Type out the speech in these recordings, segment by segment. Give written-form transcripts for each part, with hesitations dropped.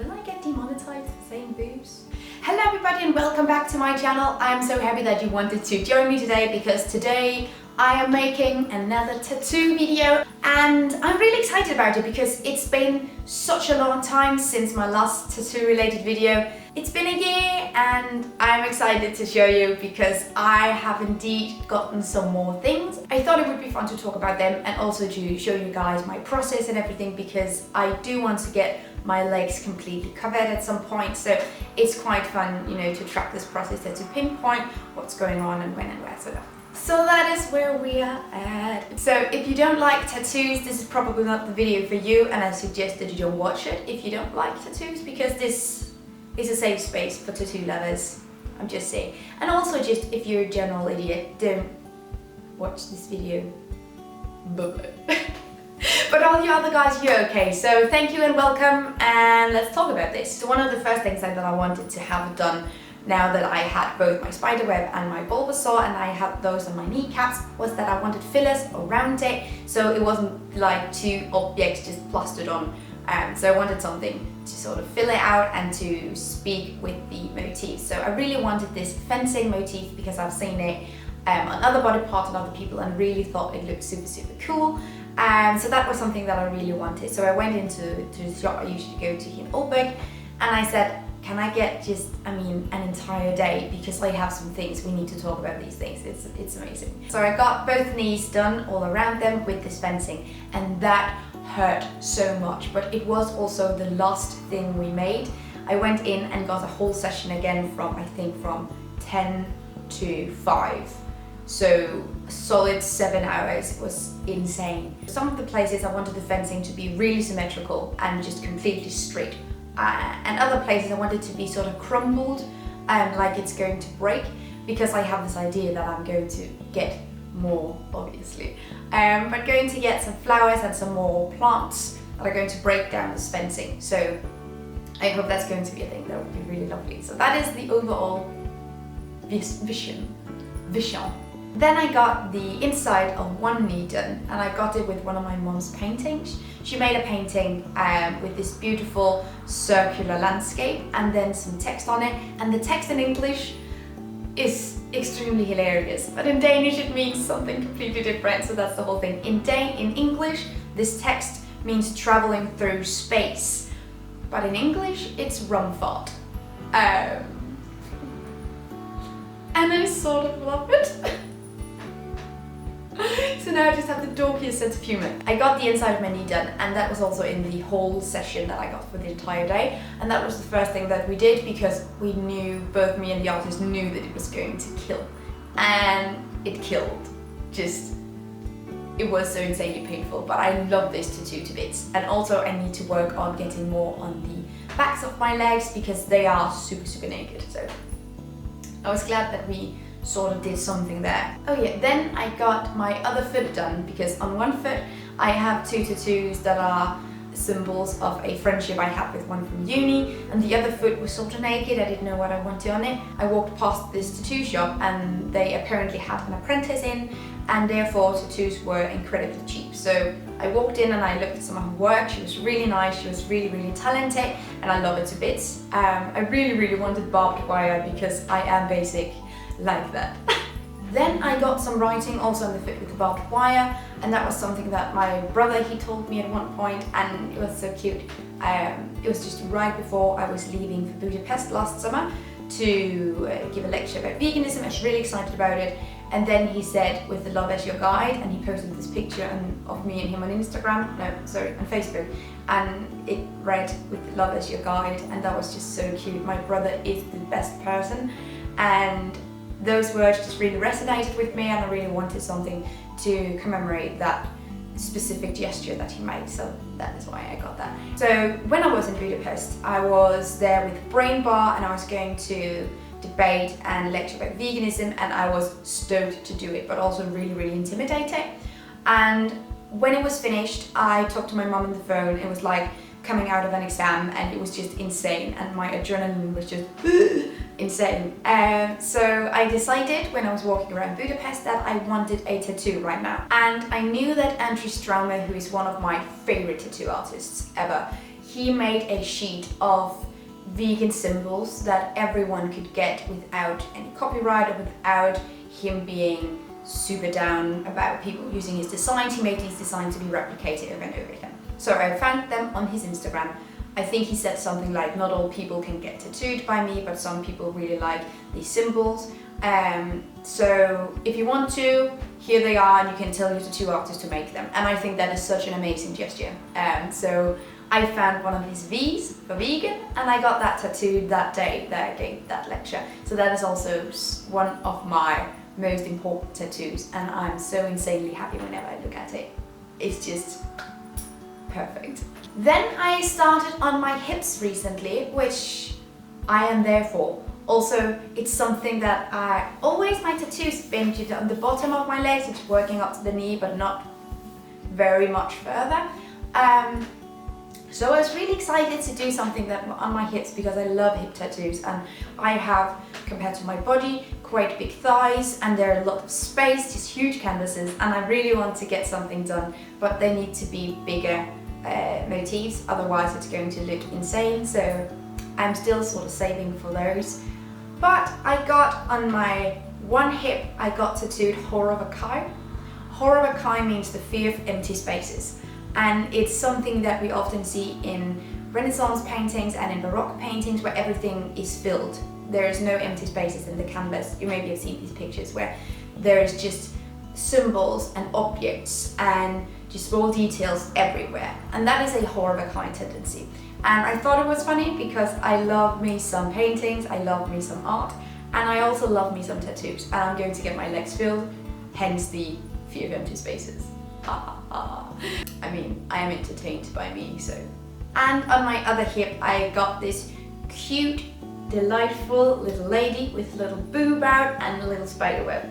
Will I get demonetized for saying boobs? Hello everybody and welcome back to my channel. I'm so happy that you wanted to join me today because today I am making another tattoo video and I'm really excited about it because it's been such a long time since my last tattoo related video. It's been a year and I'm excited to show you because I have indeed gotten some more things. I thought it would be fun to talk about them and also to show you guys my process and everything because I do want to get my legs completely covered at some point, so it's quite fun, you know, to track this process and to pinpoint what's going on and when and where. So that is where we are at. So if you don't like tattoos, this is probably not the video for you, and I suggest that you don't watch it if you don't like tattoos, because this is a safe space for tattoo lovers. I'm just saying. And also, just if you're a general idiot, don't watch this video. Bye-bye. But all you other guys, you're okay. So thank you and welcome, and let's talk about this. So one of the first things that I wanted to have done now that I had both my spiderweb and my Bulbasaur and I had those on my kneecaps was that I wanted fillers around it, so it wasn't like two objects just plastered on. So I wanted something to sort of fill it out and to speak with the motif. So I really wanted this fencing motif because I've seen it on other body parts and other people and really thought it looked super cool. So that was something that I really wanted. So I went into the shop I usually go to here in Barbed and I said, can I get just, an entire day, because I have some things, we need to talk about these things, it's amazing. So I got both knees done all around them with this fencing, and that hurt so much, but it was also the last thing we made. I went in and got a whole session again from 10 to 5. So a solid 7 hours. It was insane. Some of the places I wanted the fencing to be really symmetrical and just completely straight. And other places I wanted to be sort of crumbled, like it's going to break, because I have this idea that I'm going to get more, obviously. But going to get some flowers and some more plants that are going to break down this fencing. So I hope that's going to be a thing that would be really lovely. So that is the overall vision. Then I got the inside of one knee done, and I got it with one of my mom's paintings. She made a painting with this beautiful circular landscape and then some text on it, and the text in English is extremely hilarious, but in Danish it means something completely different, so that's the whole thing. In English, this text means traveling through space, but in English it's rumfart. And I sort of love it. So now I just have the dorkiest sense of humour. I got the inside of my knee done, and that was also in the whole session that I got for the entire day, and that was the first thing that we did because we knew, both me and the artist knew that it was going to kill, and it killed. It was so insanely painful, but I love this tattoo to bits. And also I need to work on getting more on the backs of my legs because they are super naked, so I was glad that we sort of did something there. Oh yeah, then I got my other foot done because on one foot I have two tattoos that are symbols of a friendship I had with one from uni, and the other foot was sort of naked. I didn't know what I wanted on it. I walked past this tattoo shop and they apparently had an apprentice in, and therefore tattoos were incredibly cheap. So I walked in and I looked at some of her work. She was really nice, she was really talented, and I love it to bits. I really wanted barbed wire because I am basic like that. Then I got some writing also on the foot with the barbed wire, and that was something that my brother, he told me at one point, and it was so cute. It was just right before I was leaving for Budapest last summer to give a lecture about veganism. I was really excited about it, and then he said, with the love as your guide, and he posted this picture of me and him on on Facebook, and it read, with the love as your guide, and that was just so cute. My brother is the best person, and those words just really resonated with me, and I really wanted something to commemorate that specific gesture that he made, so that is why I got that. So when I was in Budapest, I was there with Brain Bar and I was going to debate and lecture about veganism, and I was stoked to do it, but also really intimidated. And when it was finished, I talked to my mom on the phone. It was like coming out of an exam, and it was just insane, and my adrenaline was just insane. So I decided when I was walking around Budapest that I wanted a tattoo right now. And I knew that Andrew Straumer, who is one of my favorite tattoo artists ever, he made a sheet of vegan symbols that everyone could get without any copyright or without him being super down about people using his designs. He made these designs to be replicated over and over again. So I found them on his Instagram. I think he said something like, not all people can get tattooed by me, but some people really like these symbols. So if you want to, here they are, and you can tell your tattoo artist to make them. And I think that is such an amazing gesture. So I found one of his V's for vegan, and I got that tattooed that day that I gave that lecture. So that is also one of my most important tattoos, and I'm so insanely happy whenever I look at it. It's just perfect. Then I started on my hips recently, which I am there for. Also, it's something that my tattoos been on the bottom of my legs. It's working up to the knee, but not very much further. So I was really excited to do something that on my hips, because I love hip tattoos, and I have, compared to my body, quite big thighs, and there are a lot of space, just huge canvases, and I really want to get something done, but they need to be bigger motifs, otherwise it's going to look insane. So I'm still sort of saving for those. But I got on my one hip, I got tattooed horror vacui. Horror vacui means the fear of empty spaces. And it's something that we often see in Renaissance paintings and in Baroque paintings, where everything is filled. There is no empty spaces in the canvas. You maybe have seen these pictures where there is just symbols and objects and just small details everywhere. And that is a horror vacui tendency. And I thought it was funny because I love me some paintings, I love me some art, and I also love me some tattoos. And I'm going to get my legs filled, hence the fear of empty spaces. I mean, I am entertained by me, so. And on my other hip, I got this cute, delightful little lady with a little boob out and a little spider web.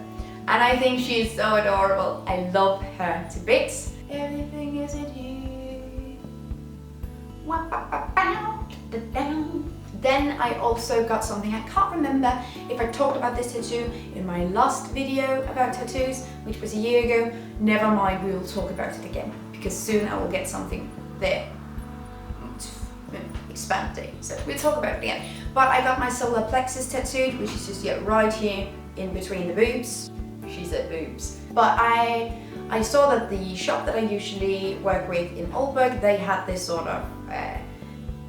And I think she is so adorable. I love her to bits. Everything is in here. Then I also got something, I can't remember if I talked about this tattoo in my last video about tattoos, which was a year ago. Never mind, we will talk about it again, because soon I will get something there expanding, so we'll talk about it again. But I got my solar plexus tattooed, which is just right here in between the boobs. She said boobs. But I saw that the shop that I usually work with in Aalborg, they had this sort of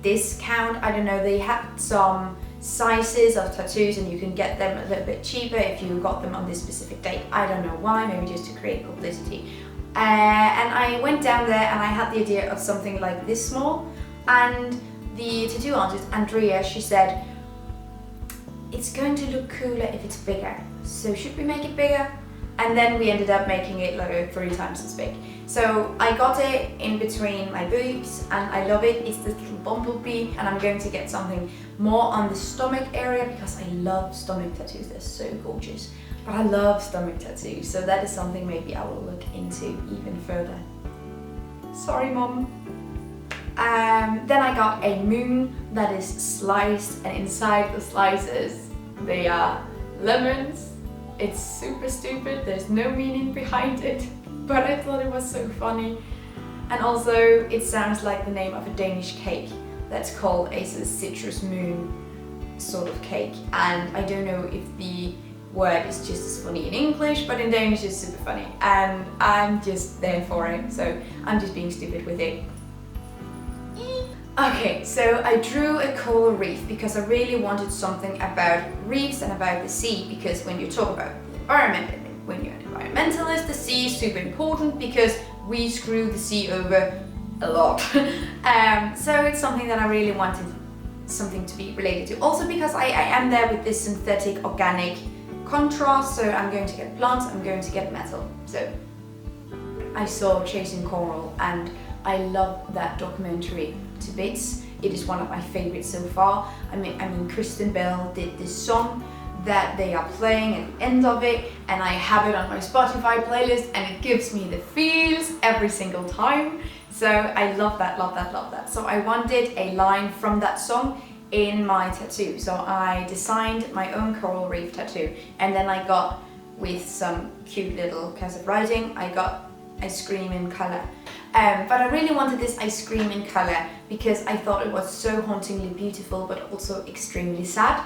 discount. I don't know, they had some sizes of tattoos and you can get them a little bit cheaper if you got them on this specific date. I don't know why, maybe just to create publicity. And I went down there and I had the idea of something like this small, and the tattoo artist, Andrea, she said, it's going to look cooler if it's bigger, so should we make it bigger? And then we ended up making it like 3 times as big. So I got it in between my boobs and I love it. It's this little bumblebee, and I'm going to get something more on the stomach area because I love stomach tattoos. They're so gorgeous. But I love stomach tattoos, so that is something maybe I will look into even further. Sorry, Mom. Then I got a moon that is sliced, and inside the slices they are lemons. It's super stupid, there's no meaning behind it, but I thought it was so funny. And also it sounds like the name of a Danish cake that's called a citrus moon sort of cake, and I don't know if the word is just as funny in English, but in Danish it's super funny, and I'm just there for it, so I'm just being stupid with it. Okay, so I drew a coral reef because I really wanted something about reefs and about the sea, because when you talk about the environment and when you're an environmentalist, the sea is super important because we screw the sea over a lot. So it's something that I really wanted something to be related to. Also because I am there with this synthetic organic contrast, so I'm going to get plants, I'm going to get metal. So I saw Chasing Coral and I love that documentary to bits. It is one of my favorites so far. I mean Kristen Bell did this song that they are playing at the end of it, and I have it on my Spotify playlist, and it gives me the feels every single time. So I love that, love that, love that. So I wanted a line from that song in my tattoo. So I designed my own coral reef tattoo, and then I got, with some cute little cursive writing, I got a scream in color. But I really wanted this ice cream in colour because I thought it was so hauntingly beautiful but also extremely sad.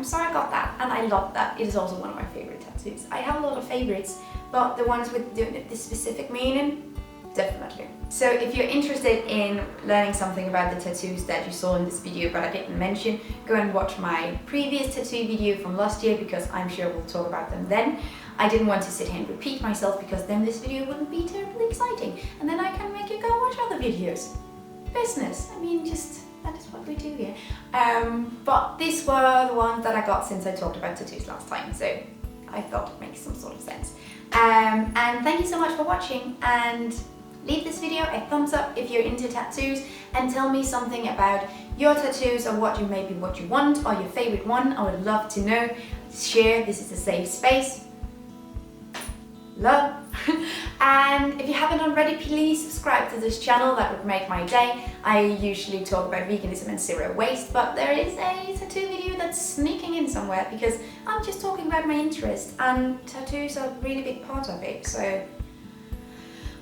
So I got that and I love that. It is also one of my favourite tattoos. I have a lot of favourites, but the ones with this specific meaning, definitely. So if you're interested in learning something about the tattoos that you saw in this video but I didn't mention, go and watch my previous tattoo video from last year because I'm sure we'll talk about them then. I didn't want to sit here and repeat myself because then this video wouldn't be terribly exciting and then I can make you go watch other videos. Business, I mean, just that is what we do here. But these were the ones that I got since I talked about tattoos last time, so I thought it makes some sort of sense. And thank you so much for watching, and leave this video a thumbs up if you're into tattoos and tell me something about your tattoos or what you want or your favorite one. I would love to know. Share, this is a safe space. Love. And if you haven't already, please subscribe to this channel, that would make my day. I usually talk about veganism and zero waste, but there is a tattoo video that's sneaking in somewhere because I'm just talking about my interest and tattoos are a really big part of it, so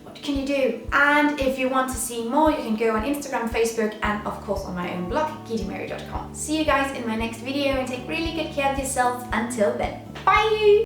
what can you do? And if you want to see more, you can go on Instagram, Facebook, and of course on my own blog, kittimary.com. See you guys in my next video and take really good care of yourselves until then. Bye!